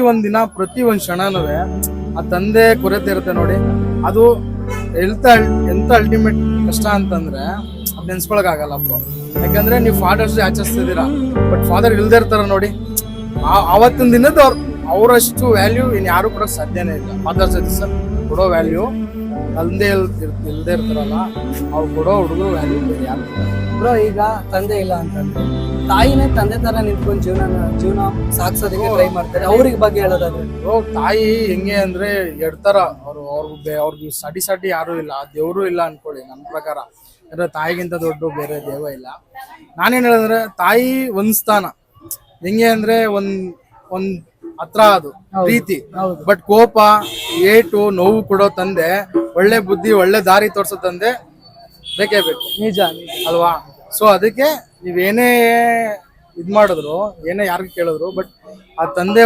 ಒಂದಿನ ಪ್ರತಿ ಒಂದ್ ಕ್ಷಣನೂ ಆ ತಂದೆ ಕೊರತೆ ಇರುತ್ತೆ ನೋಡಿ. ಅದು ಎಂತ ಅಲ್ಟಿಮೇಟ್ ಕಷ್ಟ ಅಂತಂದ್ರೆ ಅದ್ ನೆನ್ಸ್ಕೊಳಕ್ ಆಗಲ್ಲಪ್ಪ. ಯಾಕಂದ್ರೆ ನೀವು ಫಾದರ್ಸ್ ಡೇ ಆಚರಿಸ್ತಿದ್ದೀರಾ, ಬಟ್ ಫಾದರ್ ಇಲ್ದೇ ಇರ್ತಾರ ನೋಡಿ. ಅವತ್ತಿನ ದಿನದ ಅವರಷ್ಟು ವ್ಯಾಲ್ಯೂ ಇನ್ ಯಾರು ಕೊಡಕ್ ಸಾಧ್ಯನೇ ಇಲ್ಲ. ಫಾದರ್ಸ್ ಡೇ ದಿವಸ ಕೊಡೋ ವ್ಯಾಲ್ಯೂ ತಂದೆ ಇಲ್ದೇ ಇರ್ತಾರಲ್ಲ, ಅವ್ರು ಕೊಡೋ ಹುಡುಗರು ವ್ಯಾಲ್ಯೂ ಬೇರೆ ಯಾರು. ಬ್ರೋ ಈಗ ತಂದೆ ಇಲ್ಲ ಅಂತಂದ್ರೆ ತಾಯಿನೇ ತಂದೆ ತರ ನಿಂತ್ಕೊಂಡು ಜೀವನ ಸಾಗ್ಸೋದಕ್ಕೆ ಟ್ರೈ ಮಾಡ್ತಾರೆ. ಅವ್ರಿಗೆ ಬಗ್ಗೆ ಹೇಳೋದಾದ್ರೆ ತಾಯಿ ಹೆಂಗೆ ಅಂದ್ರೆ ಎಡ್ತಾರ ಅವ್ರಿಗೆ ಸಾಟಿ ಯಾರು ಇಲ್ಲ, ದೇವ್ರು ಇಲ್ಲ ಅನ್ಕೊಳ್ಳಿ ನನ್ನ ಪ್ರಕಾರ. ಅಂದ್ರೆ ತಾಯಿಗಿಂತ ದೊಡ್ಡ ಬೇರೆ ದೇವ ಇಲ್ಲ. ನಾನೇನ್ ಹೇಳಿದ್ರೆ ತಾಯಿ ಒಂದ್ ಸ್ಥಾನ ಹೆಂಗೆ ಅಂದ್ರೆ ಒಂದ್ ಹತ್ರ ಅದು ಪ್ರೀತಿ. ಬಟ್ ಕೋಪ, ಏಟು, ನೋವು ಕೊಡೋ ತಂದೆ, ಒಳ್ಳೆ ಬುದ್ಧಿ, ಒಳ್ಳೆ ದಾರಿ ತೋರ್ಸೋ ತಂದೆ ಬೇಕೇ ಬೇಕು. ನಿಜ ಅಲ್ವಾ? ಸೊ ಅದಕ್ಕೆ ನೀವೇನೇ ಇದ್ ಮಾಡಿದ್ರು, ಏನೇ ಯಾರಿಗೆ ಕೇಳಿದ್ರು, ಬಟ್ ಆ ತಂದೆ